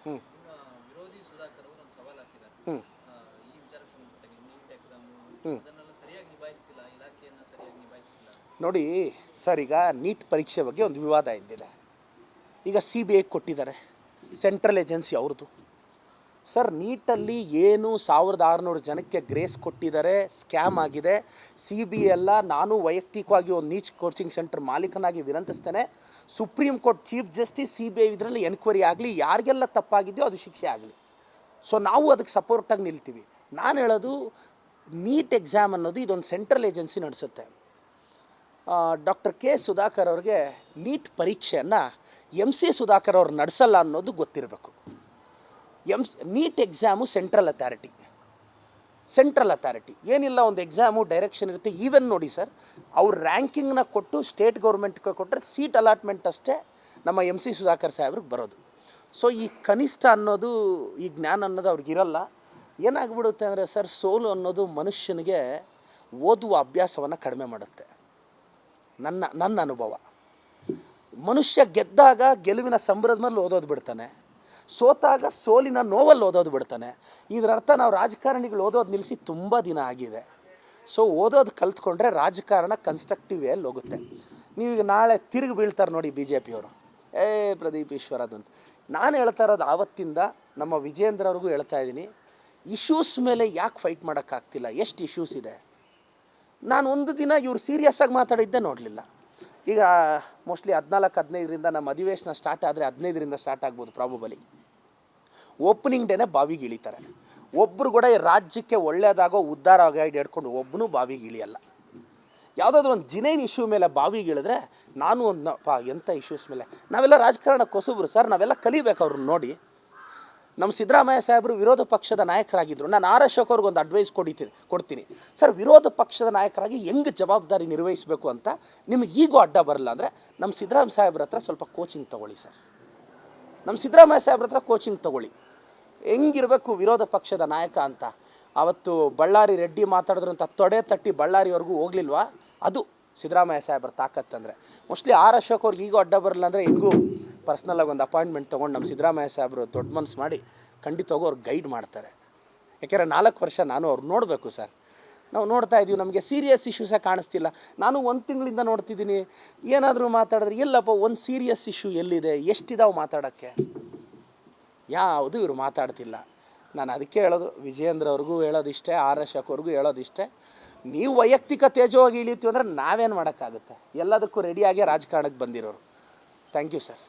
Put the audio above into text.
ನಿಮ್ಮ ವಿರೋಧಿ ಸುಧಾಕರ್ ಅವರು ಒಂದು ಸವಾಲು ಹಾಕಿದ್ದಾರೆ. ಈ ವಿಚಾರಕ್ಕೆ ಸಂಬಂಧಪಟ್ಟ ನೀಟ್ ಎಕ್ಸಾಮ್ ಅದನ್ನೆಲ್ಲ ಸರಿಯಾಗಿ ನಿಭಾಯಿಸ್ತಿಲ್ಲ, ಇಲಾಖೆಯನ್ನು ಸರಿಯಾಗಿ ನಿಭಾಯಿಸ್ತಿಲ್ಲ. ನೋಡಿ ಸರ್, ಈಗ ನೀಟ್ ಪರೀಕ್ಷೆ ಬಗ್ಗೆ ಒಂದು ವಿವಾದ ಇದ್ದಿದೆ. ಈಗ CBI ಕೊಟ್ಟಿದ್ದಾರೆ, ಸೆಂಟ್ರಲ್ ಏಜೆನ್ಸಿ ಅವ್ರದ್ದು. ಸರ್, ನೀಟಲ್ಲಿ ಏನು 1600 ಜನಕ್ಕೆ ಗ್ರೇಸ್ ಕೊಟ್ಟಿದ್ದಾರೆ, ಸ್ಕ್ಯಾಮ್ ಆಗಿದೆ. CBI ಎಲ್ಲ ನಾನು ವೈಯಕ್ತಿಕವಾಗಿ ಒಂದು ನೀಟ್ ಕೋಚಿಂಗ್ ಸೆಂಟರ್ ಮಾಲೀಕನಾಗಿ ವಿನಂತಿಸ್ತೇನೆ, supreme court chief justice CBI ಇದರಲ್ಲಿ ಎನ್ಕ್ವೈರಿ ಆಗಲಿ, ಯಾರಿಗೆಲ್ಲ ತಪ್ಪಾಗಿದೆಯೋ ಅದು ಶಿಕ್ಷೆ ಆಗಲಿ. ಸೊ ನಾವು ಅದಕ್ಕೆ ಸಪೋರ್ಟಾಗಿ ನಿಲ್ತೀವಿ. ನಾನು ಹೇಳೋದು, ನೀಟ್ ಎಕ್ಸಾಮ್ ಅನ್ನೋದು ಇದೊಂದು ಸೆಂಟ್ರಲ್ ಏಜೆನ್ಸಿ ನಡೆಸುತ್ತೆ. Doctor K. ಸುಧಾಕರ್ ಅವ್ರಿಗೆ ನೀಟ್ ಪರೀಕ್ಷೆಯನ್ನು MC ಸುಧಾಕರ್ ಅವ್ರು ನಡೆಸಲ್ಲ ಅನ್ನೋದು ಗೊತ್ತಿರಬೇಕು. ನೀಟ್ ಎಕ್ಸಾಮು ಸೆಂಟ್ರಲ್ ಅಥಾರಿಟಿ ಏನಿಲ್ಲ, ಒಂದು ಎಕ್ಸಾಮು ಡೈರೆಕ್ಷನ್ ಇರುತ್ತೆ. ಈವನ್ ನೋಡಿ ಸರ್, ಅವ್ರ ರ್ಯಾಂಕಿಂಗ್ನ ಕೊಟ್ಟು ಸ್ಟೇಟ್ ಗೌರ್ಮೆಂಟ್ಗೆ ಕೊಟ್ಟರೆ ಸೀಟ್ ಅಲಾಟ್ಮೆಂಟ್ ಅಷ್ಟೇ ನಮ್ಮ MC ಸುಧಾಕರ್ ಸಾಹೇಬ್ರಿಗೆ ಬರೋದು. ಸೊ ಈ ಕನಿಷ್ಠ ಅನ್ನೋದು, ಈ ಜ್ಞಾನ ಅನ್ನೋದು ಅವ್ರಿಗಿರಲ್ಲ. ಏನಾಗ್ಬಿಡುತ್ತೆ ಅಂದರೆ ಸರ್, ಸೋಲು ಅನ್ನೋದು ಮನುಷ್ಯನಿಗೆ ಓದುವ ಅಭ್ಯಾಸವನ್ನು ಕಡಿಮೆ ಮಾಡುತ್ತೆ. ನನ್ನ ಅನುಭವ, ಮನುಷ್ಯ ಗೆದ್ದಾಗ ಗೆಲುವಿನ ಸಂಭ್ರಮದ ಮೇಲೆ ಓದೋದು ಬಿಡ್ತಾನೆ, ಸೋತಾಗ ಸೋಲಿನ ನೋವಲ್ಲಿ ಓದೋದು ಬಿಡ್ತಾನೆ. ಇದರ ಅರ್ಥ ನಾವು ರಾಜಕಾರಣಿಗಳು ಓದೋದು ನಿಲ್ಲಿಸಿ ತುಂಬ ದಿನ ಆಗಿದೆ. ಸೊ ಓದೋದು ಕಲ್ತ್ಕೊಂಡ್ರೆ ರಾಜಕಾರಣ ಕನ್ಸ್ಟ್ರಕ್ಟಿವ್ ವೇಯಲ್ಲಿ ಹೋಗುತ್ತೆ. ನೀವೀಗ ನಾಳೆ ತಿರುಗಿ ಬೀಳ್ತಾರೆ ನೋಡಿ BJP ಅವರು, ಪ್ರದೀಪ್ ಈಶ್ವರದು ಅಂತ. ನಾನು ಹೇಳ್ತಾ ಇರೋದು ಆವತ್ತಿಂದ ನಮ್ಮ ವಿಜೇಂದ್ರ ಅವ್ರಿಗೂ ಹೇಳ್ತಾ ಇದ್ದೀನಿ, ಇಶ್ಯೂಸ್ ಮೇಲೆ ಯಾಕೆ ಫೈಟ್ ಮಾಡೋಕ್ಕಾಗ್ತಿಲ್ಲ? ಎಷ್ಟು ಇಶ್ಯೂಸ್ ಇದೆ. ನಾನು ಒಂದು ದಿನ ಇವ್ರು ಸೀರಿಯಸ್ಸಾಗಿ ಮಾತಾಡಿದ್ದೆ ನೋಡಲಿಲ್ಲ. ಈಗ ಮೋಸ್ಟ್ಲಿ 14-15ರಿಂದ ನಮ್ಮ ಅಧಿವೇಶನ ಸ್ಟಾರ್ಟ್ ಆದರೆ 15ರಿಂದ ಸ್ಟಾರ್ಟ್ ಆಗ್ಬೋದು ಪ್ರಾಬಬಲಿ. ಓಪನಿಂಗ್ ಡೇನೇ ಬಾವಿಗೆ ಇಳಿತಾರೆ. ಒಬ್ಬರು ಕೂಡ ಈ ರಾಜ್ಯಕ್ಕೆ ಒಳ್ಳೆಯದಾಗೋ ಉದ್ಧಾರ ಗೈಡ್ ಹಿಡ್ಕೊಂಡು ಒಬ್ಬನು ಬಾವಿಗೆ ಇಳಿಯಲ್ಲ. ಯಾವುದಾದ್ರೂ ಒಂದು ಜಿನೈನ್ ಇಶ್ಯೂ ಮೇಲೆ ಬಾವಿಗೆ ಇಳಿದ್ರೆ ನಾನು ಒಂದು ಎಂಥ ಇಶ್ಯೂಸ್ ಮೇಲೆ ನಾವೆಲ್ಲ ರಾಜಕಾರಣ ಕೊಸಬ್ರು ಸರ್, ನಾವೆಲ್ಲ ಕಲಿಬೇಕು ಅವ್ರನ್ನ ನೋಡಿ. ನಮ್ಮ ಸಿದ್ದರಾಮಯ್ಯ ಸಾಹೇಬರು ವಿರೋಧ ಪಕ್ಷದ ನಾಯಕರಾಗಿದ್ದರು. ನಾನು R. ಅಶೋಕ್ ಅವ್ರಿಗೆ ಒಂದು ಅಡ್ವೈಸ್ ಕೊಡ್ತೀನಿ ಸರ್, ವಿರೋಧ ಪಕ್ಷದ ನಾಯಕರಾಗಿ ಹೆಂಗೆ ಜವಾಬ್ದಾರಿ ನಿರ್ವಹಿಸಬೇಕು ಅಂತ ನಿಮಗೆ ಈಗೂ ಅಡ್ಡ ಬರಲ್ಲ ಅಂದರೆ ನಮ್ಮ ಸಿದ್ದರಾಮಯ್ಯ ಸಾಹೇಬ್ರ ಹತ್ರ ಸ್ವಲ್ಪ ಕೋಚಿಂಗ್ ತೊಗೊಳ್ಳಿ ಸರ್. ನಮ್ಮ ಸಿದ್ದರಾಮಯ್ಯ ಸಾಹೇಬ್ರ ಹತ್ರ ಕೋಚಿಂಗ್ ತೊಗೊಳ್ಳಿ, ಹೆಂಗಿರಬೇಕು ವಿರೋಧ ಪಕ್ಷದ ನಾಯಕ ಅಂತ. ಅವತ್ತು ಬಳ್ಳಾರಿ ರೆಡ್ಡಿ ಮಾತಾಡಿದ್ರು ಅಂತ ತೊಡೆ ತಟ್ಟಿ ಬಳ್ಳಾರಿವರೆಗೂ ಹೋಗ್ಲಿಲ್ವಾ, ಅದು ಸಿದ್ದರಾಮಯ್ಯ ಸಾಹೇಬ್ರ ತಾಕತ್ತಂದರೆ. Mostly R. ಅಶೋಕ್ ಅವ್ರಿಗೆ ಈಗೂ ಅಡ್ಡ ಬರಲ್ಲ ಅಂದರೆ ಹೆಂಗೂ ಪರ್ಸ್ನಲಾಗಿ ಒಂದು ಅಪಾಯಿಂಟ್ಮೆಂಟ್ ತೊಗೊಂಡು ನಮ್ಮ ಸಿದ್ದರಾಮಯ್ಯ ಸಾಹೇಬರು ದೊಡ್ಡ ಮನಸ್ಸು ಮಾಡಿ ಖಂಡಿತವಾಗೂ ಅವ್ರು ಗೈಡ್ ಮಾಡ್ತಾರೆ. ಯಾಕೆಂದರೆ 4 ವರ್ಷ ನಾನು ಅವ್ರು ನೋಡಬೇಕು ಸರ್. ನಾವು ನೋಡ್ತಾ ಇದ್ದೀವಿ, ನಮಗೆ ಸೀರಿಯಸ್ ಇಶ್ಯೂಸೇ ಕಾಣಿಸ್ತಿಲ್ಲ. ನಾನು 1 ತಿಂಗಳಿಂದ ನೋಡ್ತಿದ್ದೀನಿ, ಏನಾದರೂ ಮಾತಾಡಿದ್ರೆ ಎಲ್ಲಪ್ಪ ಒಂದು ಸೀರಿಯಸ್ ಇಶ್ಯೂ ಎಲ್ಲಿದೆ, ಎಷ್ಟಿದಾವೆ ಮಾತಾಡೋಕ್ಕೆ, ಯಾವುದು ಇವರು ಮಾತಾಡ್ತಿಲ್ಲ. ನಾನು ಅದಕ್ಕೆ ಹೇಳೋದು, ವಿಜಯೇಂದ್ರ ಅವ್ರಿಗೂ ಹೇಳೋದಿಷ್ಟೇ, R. ಅಶೋಕ್ ಅವ್ರಿಗೂ ಹೇಳೋದಿಷ್ಟೇ, ನೀವು ವೈಯಕ್ತಿಕ ತೇಜವಾಗಿ ಇಳಿತೀವಿ ಅಂದರೆ ನಾವೇನು ಮಾಡೋಕ್ಕಾಗುತ್ತೆ. ಎಲ್ಲದಕ್ಕೂ ರೆಡಿಯಾಗಿ ರಾಜಕಾರಣಕ್ಕೆ ಬಂದಿರೋರು. Thank you sir.